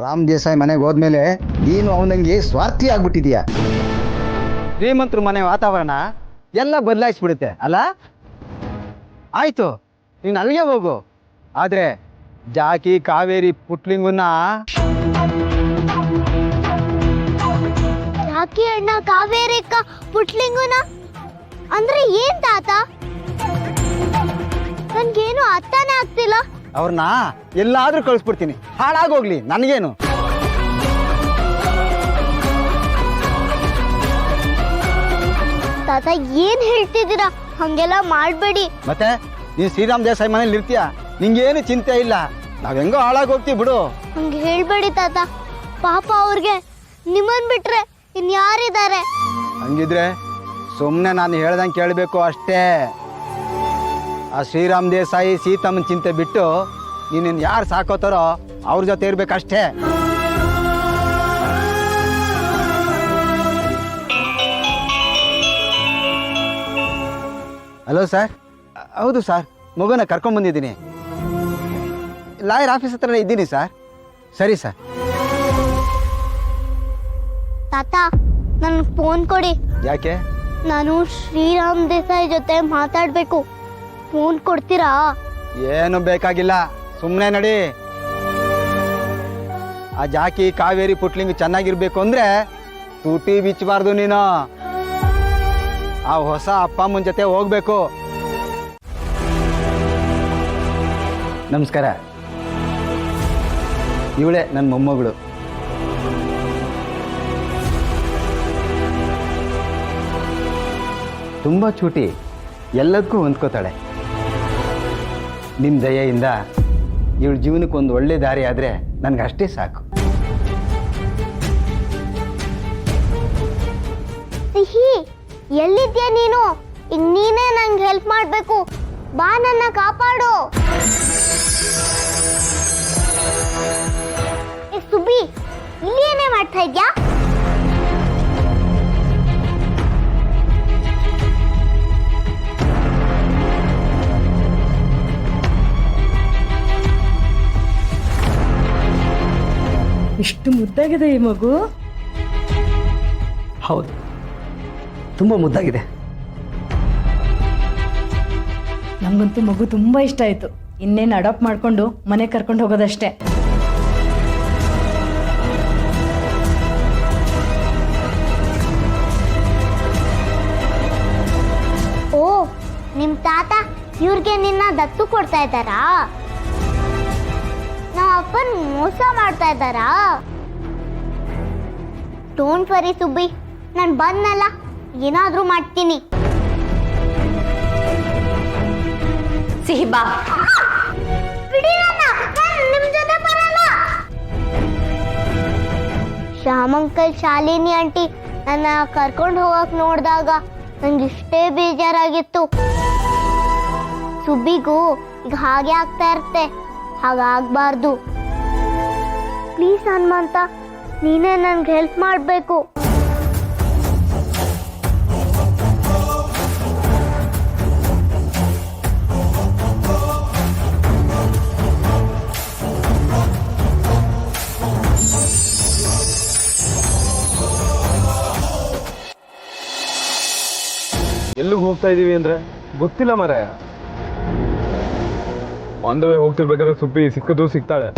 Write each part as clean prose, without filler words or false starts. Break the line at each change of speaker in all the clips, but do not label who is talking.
ರಾಮ್ ದೇಸಾಯಿ ಮನೆಗೆ ಹೋದ್ಮೇಲೆ ನೀನು ಅವನಿಗೆ ಸ್ವಾರ್ಥಿ ಆಗ್ಬಿಟ್ಟಿದೀಯ. ಶ್ರೀಮಂತರ ಮನೆ ವಾತಾವರಣ ಎಲ್ಲ ಬದಲಾಯಿಸ್ಬಿಡುತ್ತೆ ಅಲ್ಲ. ಆಯ್ತು, ನೀನು ಅಲ್ಲಿಗೆ ಹೋಗು. ಆದರೆ ಜಾಕಿ ಕಾವೇರಿ ಪುಟ್ಲಿಂಗನ್ನ
ಜಾಕಿ ಅಣ್ಣ ಕಾವೇರಿ ಅಕ್ಕ ಪುಟ್ಲಿಂಗುನ ಅಂದ್ರೆ ಏನ್ ತಾತ? ನನ್ಗೇನು ಅರ್ಥನೇ ಆಗ್ತಿಲ್ಲ.
ಅವ್ರನ್ನ ಎಲ್ಲಾದ್ರೂ ಕಳಿಸ್ಬಿಡ್ತೀನಿ, ಹಾಳಾಗೋಗ್ಲಿ, ನನಗೇನು.
ತಾತ ಏನ್ ಹೇಳ್ತಿದ್ದೀರಾ? ಹಂಗೆಲ್ಲ ಮಾಡ್ಬೇಡಿ.
ಮತ್ತೆ ನೀನು ಶ್ರೀರಾಮ್ ದೇಸಾಯಿ ಮನೇಲಿ ಇರ್ತೀಯ, ನಿಂಗೇನು ಚಿಂತೆ ಇಲ್ಲ. ನಾವ್ ಹೆಂಗೋ ಹಾಳಾಗೋಗ್ತೀವಿ ಬಿಡು.
ಹಂಗೆ ಹೇಳ್ಬೇಡಿ ತಾತ, ಪಾಪ ಅವ್ರಿಗೆ ನಿಮ್ಮನ್ ಬಿಟ್ರೆ ಇನ್ಯಾರಿದ್ದಾರೆ?
ಹಂಗಿದ್ರೆ ಸುಮ್ಮನೆ ನಾನು ಹೇಳ್ದಂಗೆ ಕೇಳಬೇಕು ಅಷ್ಟೇ. ಆ ಶ್ರೀರಾಮ್ ದೇಸಾಯಿ ಸೀತಮ್ಮನ ಚಿಂತೆ ಬಿಟ್ಟು ನೀನು ಯಾರು ಸಾಕೋತಾರೋ ಅವ್ರ ಜೊತೆ ಇರ್ಬೇಕಷ್ಟೇ. Hello sir. ಹೌದು ಸರ್, ಮಗುನ ಕರ್ಕೊಂಡ್ಬಂದಿದ್ದೀನಿ. ಲಾಯರ್ ಆಫೀಸ್ ಹತ್ರನೇ ಇದ್ದೀನಿ ಸರ್. ಸರಿ ಸರ್.
ತಾತ ನನ್ ಫೋನ್ ಕೊಡಿ.
ಯಾಕೆ?
ನಾನು ಶ್ರೀರಾಮ್ ದೇಸಾಯಿ ಜೊತೆ ಮಾತಾಡ್ಬೇಕು. ಫೋನ್ ಕೊಡ್ತೀರಾ?
ಏನು ಬೇಕಾಗಿಲ್ಲ, ಸುಮ್ಮನೆ ನಡಿ. ಆ ಜಾಕಿ ಕಾವೇರಿ ಪುಟ್ಲಿಂಗ್ ಚೆನ್ನಾಗಿರ್ಬೇಕು ಅಂದ್ರೆ ತುಟಿ ಬಿಚ್ಚಬಾರ್ದು ನೀನು. ಆ ಹೊಸ ಅಪ್ಪ ಅಮ್ಮನ ಜೊತೆ ಹೋಗ್ಬೇಕು. ನಮಸ್ಕಾರ. ಇವಳೇ ನನ್ನ ಮೊಮ್ಮಗಳು. ತುಂಬ ಚೂಟಿ, ಎಲ್ಲದಕ್ಕೂ ಹೊಂದ್ಕೋತಾಳೆ. ನಿಮ್ಮ ದಯೆಯಿಂದ ಇವಳ ಜೀವನಕ್ಕೆ ಒಂದು ಒಳ್ಳೆ ದಾರಿ ಆದರೆ ನನಗಷ್ಟೇ ಸಾಕು.
ಸಿಹಿ, ಎಲ್ಲಿದ್ಯಾ ನೀನು? ಈಗ ನೀನೇ ನಂಗೆ ಹೆಲ್ಪ್ ಮಾಡ್ಬೇಕು. ಬಾ, ನನ್ನ ಕಾಪಾಡು. ಸುಬ್ಬಿ, ಇಲ್ಲಿ ಏನೇ ಮಾಡ್ತಾ ಇದ್ಯಾ?
ಇಷ್ಟು ಮುದ್ದಾಗಿದೆ ಈ ಮಗು.
ಹೌದು, ತುಂಬ ಮುದ್ದಾಗಿದೆ.
ನಮಗಂತೂ ಮಗು ತುಂಬ ಇಷ್ಟ ಆಯಿತು. ಇನ್ನೇನು ಅಡಾಪ್ಟ್ ಮಾಡಿಕೊಂಡು ಮನೆ ಕರ್ಕೊಂಡು ಹೋಗೋದಷ್ಟೇ.
ಓ, ನಿಮ್ ತಾತ ಇವ್ರಿಗೆ ನಿನ್ನ ದತ್ತು ಕೊಡ್ತಾ ಇದ್ದಾರಾ? ನಮ್ಮ ಅಪ್ಪನ್ ಮೋಸ ಮಾಡ್ತಾ ಇದ್ದಾರಾ? ಡೋಂಟ್ ವರಿ ಸುಬ್ಬಿ, ನಾನು ಬಂದ್ನಲ್ಲ, ಏನಾದ್ರೂ ಮಾಡ್ತೀನಿ.
ಸಿಹಿ ಬಾ.
ಬಿಡಿ ನನ್ನ, ನಾನ್ ನಿಮ್ ಜೊತೆ ಬರಲ್ಲ. ಶ್ಯಾಮಂಕಲ್ ಶಾಲಿನಿ ಆಂಟಿ ನನ್ನ ಕರ್ಕೊಂಡು ಹೋಗಕ್ ನೋಡಿದಾಗ ನಂಗೆ ಇಷ್ಟೇ ಬೇಜಾರಾಗಿತ್ತು. ಸುಬ್ಬಿಗೂ ಈಗ ಹಾಗೆ ಆಗ್ತಾ ಇರುತ್ತೆ, ಹಾಗಾಗ್ಬಾರ್ದು. ಪ್ಲೀಸ್ ಹನುಮಂತ, ನೀನೇ ನನ್ಗೆ ಹೆಲ್ಪ್ ಮಾಡಬೇಕು.
ಎಲ್ಲಿಗೆ ಹೋಗ್ತಾ ಇದೀವಿ ಅಂದ್ರೆ ಗೊತ್ತಿಲ್ಲ ಮಾರಾಯ. ಆನ್ ದ ವೇ ಹೋಗ್ತಿರ್ಬೇಕಾದ್ರೆ ಸುಬ್ಬಿ ಸಿಕ್ಕದು ಸಿಗ್ತಾಳೆ.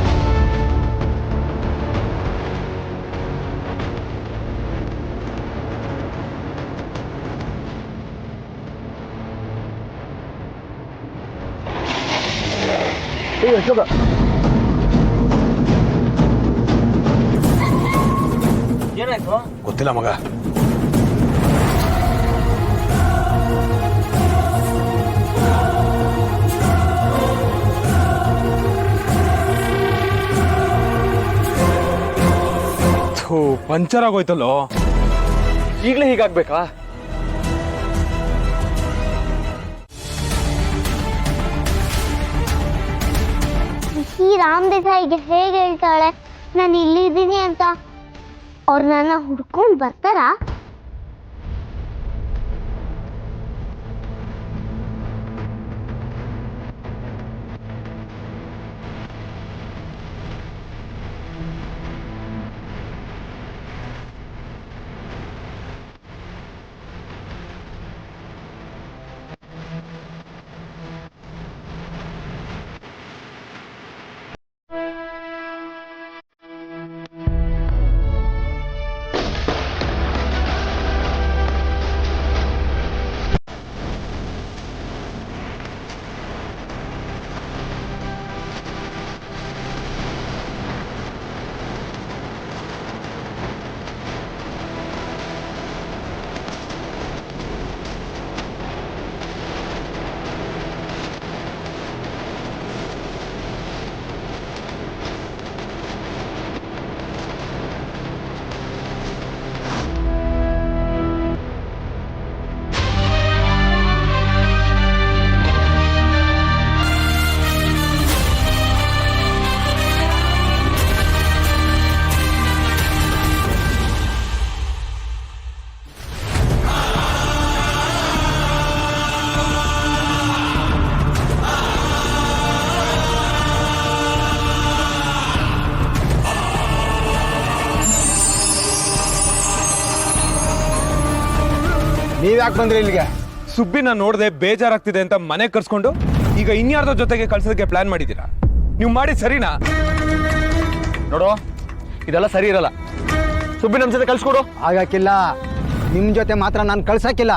ಏನಾಯ್ತು ಗೊತ್ತಿಲ್ಲ ಮಗ.
ಪಂಚರ್ ಆಗೋಯ್ತಲ್ಲೋ, ಈಗಲೇ ಹೀಗಾಗ್ಬೇಕಾ?
ಈ ರಾಮ್ ದೇಸಾಯಿಗೆ ಹೇಗೆ ಹೇಳ್ತಾಳೆ ನಾನು ಇಲ್ಲಿದ್ದೀನಿ ಅಂತ? ಅವ್ರು ನನ್ನ ಹುಡ್ಕೊಂಡು ಬರ್ತಾರಾ?
ನೀವ್ ಯಾಕೆ ಬಂದ್ರಿ ಇಲ್ಲಿಗೆ?
ಸುಬ್ಬಿನ ನೋಡದೆ ಬೇಜಾರಾಗ್ತಿದೆ ಅಂತ ಮನೆ ಕರ್ಸ್ಕೊಂಡು ಈಗ ಇನ್ಯಾರ್ದೋ ಜೊತೆಗೆ ಕಳ್ಸೋದಕ್ಕೆ ಪ್ಲಾನ್ ಮಾಡಿದ್ದೀರಾ? ನೀವು ಮಾಡಿ ಸರಿನಾ?
ನೋಡು, ಇದೆಲ್ಲ ಸರಿ ಇರಲ್ಲ. ಸುಬ್ಬಿ ನಮ್ಮ ಜೊತೆ ಕಳ್ಸ್ಕೊಡು.
ಆಗಕ್ಕಿಲ್ಲ. ನಿಮ್ ಜೊತೆ ಮಾತ್ರ ನಾನು ಕಳ್ಸಕ್ಕಿಲ್ಲ.